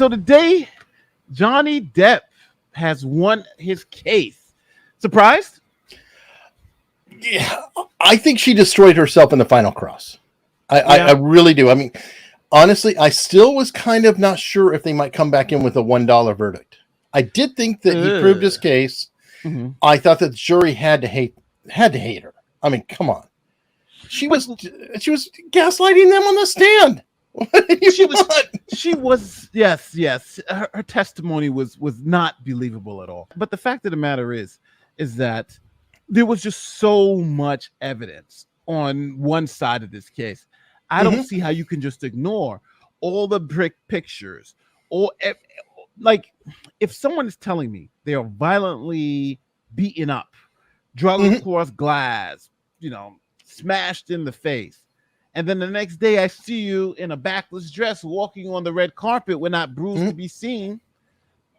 So today, Johnny Depp has won his case. Surprised? Yeah, I think she destroyed herself in the final cross. I Yeah. really do. I mean, honestly, I still was kind of not sure if they might come back in with a $1 verdict. I did think that he proved his Ugh. case. Mhm. I thought that the jury had to hate her. I mean, come on. She But was she was gaslighting them on the stand. What do you she was want? she was yes. Her testimony was not believable at all. But the fact of the matter is that there was just so much evidence on one side of this case. I don't Mhm. see how you can just ignore all the pictures or like if someone is telling me they are violently beaten up, drug Mhm. across glass, smashed in the face. And then the next day I see you in a backless dress walking on the red carpet with not bruised to Mhm. be seen.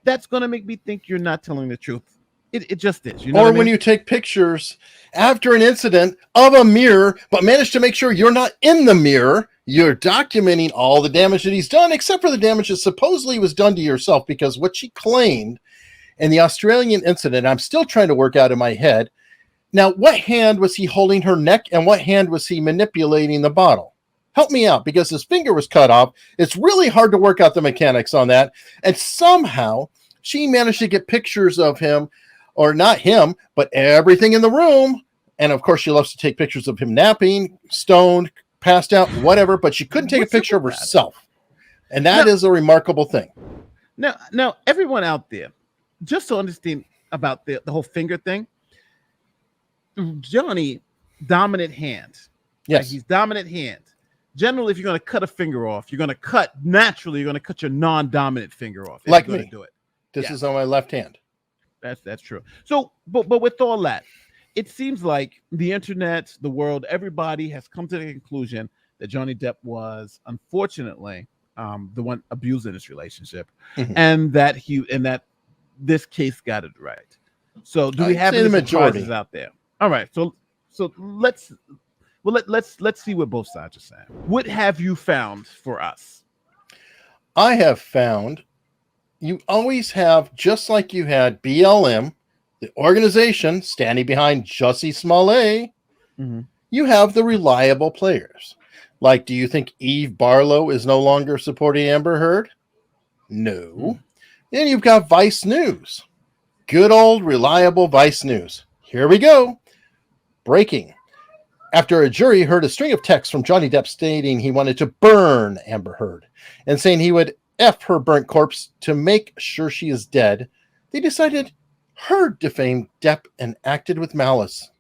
That's going to make me think you're not telling the truth. It just is. You know what I Or when mean? you take pictures after an incident of a mirror, but manage to make sure you're not in the mirror, you're documenting all the damage that he's done, except for the damage that supposedly was done to yourself. Because what she claimed in the Australian incident, I'm still trying to work out in my head. Now, what hand was he holding her neck and what hand was he manipulating the bottle? Help me out, because his finger was cut off. It's really hard to work out the mechanics on that. And somehow she managed to get pictures of him, or not him, but everything in the room. And of course, she loves to take pictures of him napping, stoned, passed out, whatever, but she couldn't take a What's up picture of with that? herself. And that Now, is a remarkable thing. now, everyone out there, just to understand about the whole finger thing, Johnny, dominant hand, right? Yes. He's dominant hand. Generally, if you're going to cut a finger off, you're going to cut your non-dominant finger off if you're Like going to me. do it. This is Yes, on my left hand. that's true. So, but with all that, it seems like the internet, the world, everybody has come to the conclusion that Johnny Depp was unfortunately the one abusing this relationship, Mhm. and that this case got it right. So, do we I'd have say any the surprises majority. out there? All right, so let's see what both sides are saying. What have you found for us? I have found you always have, just like you had BLM, the organization standing behind Jussie Smollett, Mhm. you have the reliable players. Like, do you think Eve Barlow is no longer supporting Amber Heard? No. Mm. Then you've got Vice News. Good old reliable Vice News. Here we go. Breaking. After a jury heard a string of texts from Johnny Depp stating he wanted to burn Amber Heard and saying he would F her burnt corpse to make sure she is dead, they decided Heard defamed Depp and acted with malice.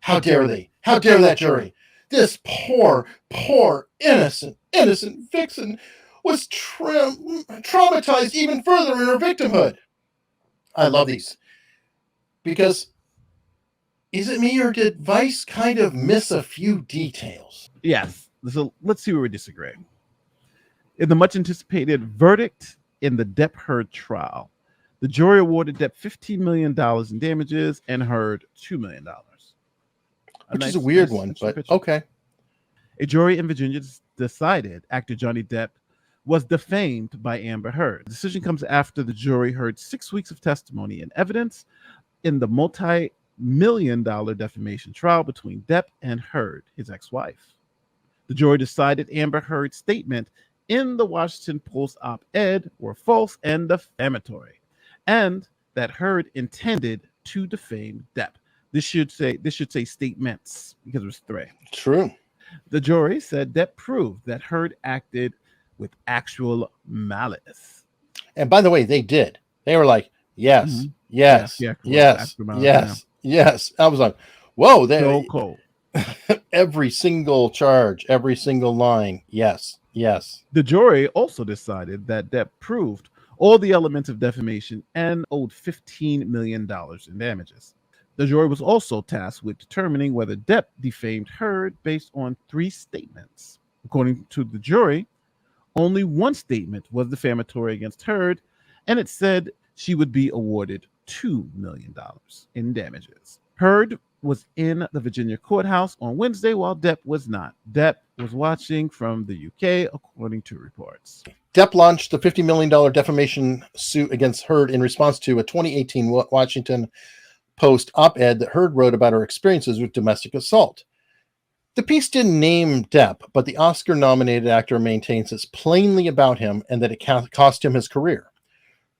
How dare they? How dare that jury? This poor, innocent vixen was traumatized even further in her victimhood. I love these because is it me, or did Vice kind of miss a few details? Yes. So let's see where we disagree. In the much anticipated verdict in the Depp Heard trial, the jury awarded Depp $15 million in damages and Heard $2 million. A Which is a nice, weird nice, one, interesting but picture. okay. A jury in Virginia decided actor Johnny Depp was defamed by Amber Heard. The decision comes after the jury heard 6 weeks of testimony and evidence in the multi-million-dollar defamation trial between Depp and Heard, his ex-wife. The jury decided Amber Heard's statement in the Washington Post op-ed were false and defamatory, and that Heard intended to defame Depp. This should say statements because it was three. True. The jury said Depp proved that Heard acted with actual malice. And by the way, they did. They were like, yes, Mhm. Yeah, yes, yeah, correct. yes, Actual malice. Yeah, yes, yes. I was like, whoa, so they cold. every single charge, every single line. Yes, yes. The jury also decided that Depp proved all the elements of defamation and owed $15 million in damages. The jury was also tasked with determining whether Depp defamed Heard based on three statements. According to the jury, only one statement was defamatory against Heard, and it said she would be awarded $2 million in damages. Heard was in the Virginia courthouse on Wednesday while Depp was not. Depp was watching from the UK, according to reports. Depp launched the $50 million defamation suit against Heard in response to a 2018 Washington Post op-ed that Heard wrote about her experiences with domestic assault. The piece didn't name Depp, but the Oscar-nominated actor maintains it's plainly about him and that it cost him his career.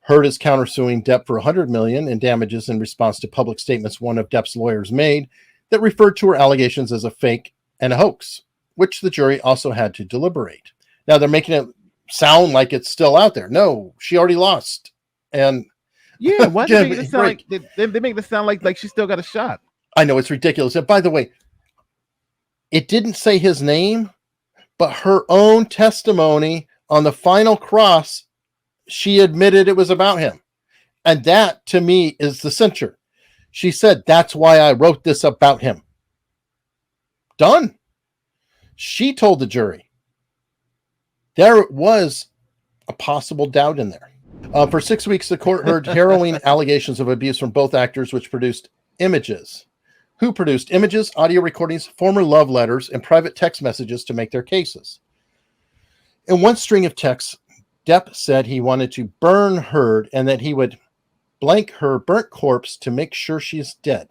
Heard is countersuing Depp for $100 million in damages in response to public statements one of Depp's lawyers made that referred to her allegations as a fake and a hoax, which the jury also had to deliberate. Now they're making it sound like it's still out there. No, she already lost. And yeah, why do they make it sound like they make it sound like she still got a shot? I know, it's ridiculous. And by the way, it didn't say his name, but her own testimony on the final cross, she admitted it was about him. And that, to me, is the censure. She said, that's why I wrote this about him. Done. She told the jury. There was a possible doubt in there. For 6 weeks, the court heard harrowing allegations of abuse from both actors, which produced images. Who produced images, audio recordings, former love letters, and private text messages to make their cases. In one string of texts, Depp said he wanted to burn Heard and that he would blank her burnt corpse to make sure she's dead.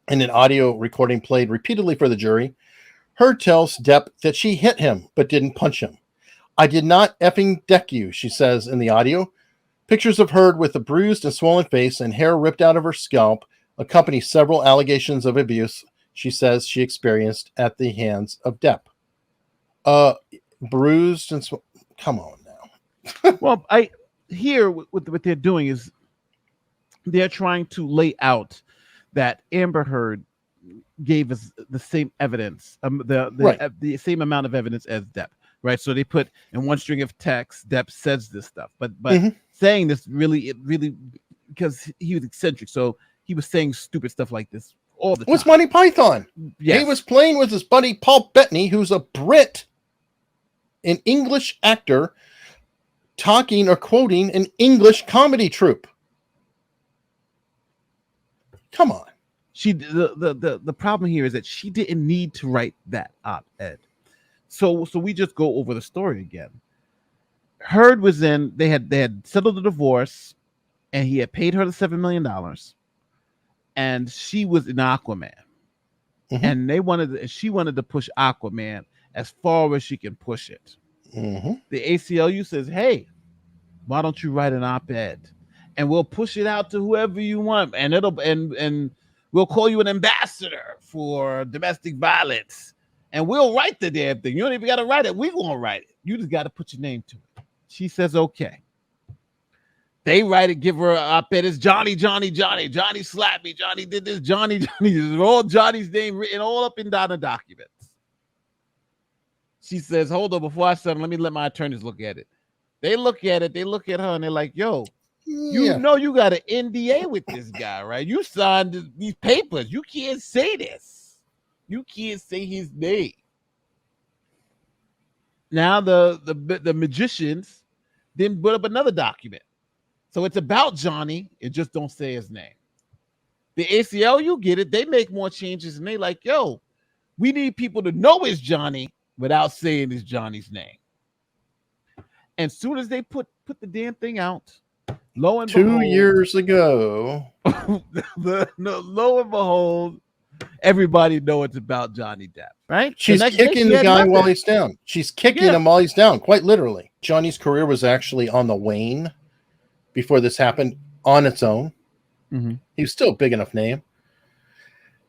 In an audio recording played repeatedly for the jury, Heard tells Depp that she hit him but didn't punch him. I did not effing deck you, she says in the audio. Pictures of Heard with a bruised and swollen face and hair ripped out of her scalp accompany several allegations of abuse she says she experienced at the hands of Depp. Bruised and come on now. Well, what they're doing is they're trying to lay out that Amber Heard gave us the same evidence, the same amount of evidence as Depp, right? So they put in one string of text, Depp says this stuff, but saying this really because he was eccentric, so he was saying stupid stuff like this all the time. What's Monty Python? Yes. He was playing with his buddy Paul Bettany, who's a Brit, an English actor, talking or quoting an English comedy troupe. Come on. The problem here is that she didn't need to write that op-ed. So we just go over the story again. Heard was in, they had settled the divorce, and he had paid her the $7 million, and she was in Aquaman. And she wanted to push Aquaman as far as she can push it. The ACLU says, hey, why don't you write an op-ed and we'll push it out to whoever you want, and and we'll call you an ambassador for domestic violence, and we'll write the damn thing. You don't even got to write it. We're going to write it. You just got to put your name to it. She says, okay. They write it, give her an op-ed. It's Johnny slapped me. Johnny did this. Johnny. There's all Johnny's name written all up and down the documents. She says, hold on, before I send, let my attorneys look at it. They look at it. They look at her, and they're like, yo, you know you got an NDA with this guy, right? You signed these papers. You can't say this. You can't say his name. Now the magicians then put up another document. So it's about Johnny. It just don't say his name. The ACLU get it. They make more changes, and they like, yo, we need people to know it's Johnny without saying it's Johnny's name. And soon as they put the damn thing out, lo and behold, 2 years ago, lo and behold, everybody know it's about Johnny Depp, right? She's kicking the guy while he's down. She's kicking him while he's down, quite literally. Johnny's career was actually on the wane before this happened on its own. He was still a big enough name,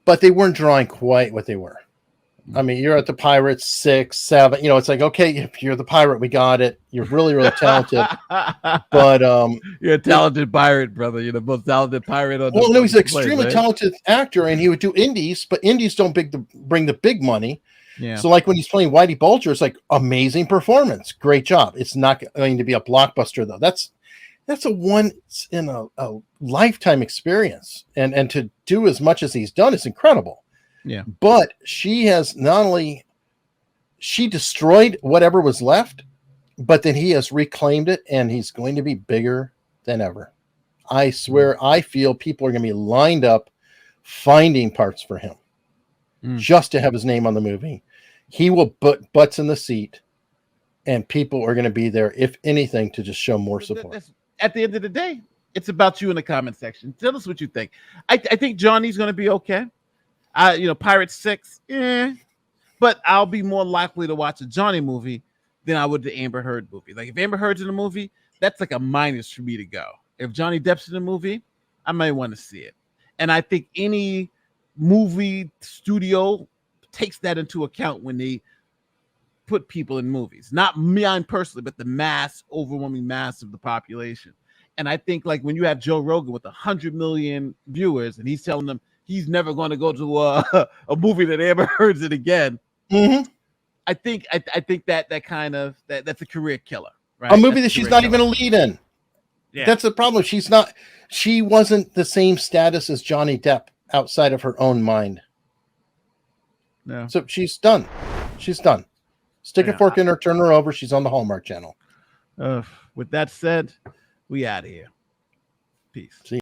but they weren't drawing quite what they were. I mean, you're at the Pirates 6, 7. You know, it's like, okay, if you're the pirate, we got it. You're really, really talented. But you're a talented pirate, brother. You're the most talented pirate on the well, no, he's an extremely talented actor, and he would do indies, but indies don't bring the big money. Yeah. So, like when he's playing Whitey Bulger, it's like amazing performance, great job. It's not going to be a blockbuster though. That's a once in a lifetime experience, and to do as much as he's done is incredible. Yeah. But she has she destroyed whatever was left, but then he has reclaimed it, and he's going to be bigger than ever. I swear, I feel people are going to be lined up finding parts for him just to have his name on the movie. he will put butts in the seat, and people are going to be there, if anything, to just show more support. At the end of the day, it's about you in the comment section. Tell us what you think. I think Johnny's going to be okay. Pirates 6, but I'll be more likely to watch a Johnny movie than I would the Amber Heard movie. Like if Amber Heard's in the movie, that's like a minus for me to go. If Johnny Depp's in the movie, I might want to see it. And I think any movie studio takes that into account when they put people in movies. Not me, I'm personally, but the overwhelming mass of the population. And I think like when you have Joe Rogan with 100 million viewers and he's telling them he's never going to go to a movie that Amber Heard's in again. Mm-hmm. I think that kind of that's a career killer, right? A movie that she's not even a lead in. Yeah. That's the problem. She wasn't the same status as Johnny Depp outside of her own mind. No. So she's done. She's done. Stick a fork in her, turn her over. She's on the Hallmark Channel. With that said, we out of here. Peace. See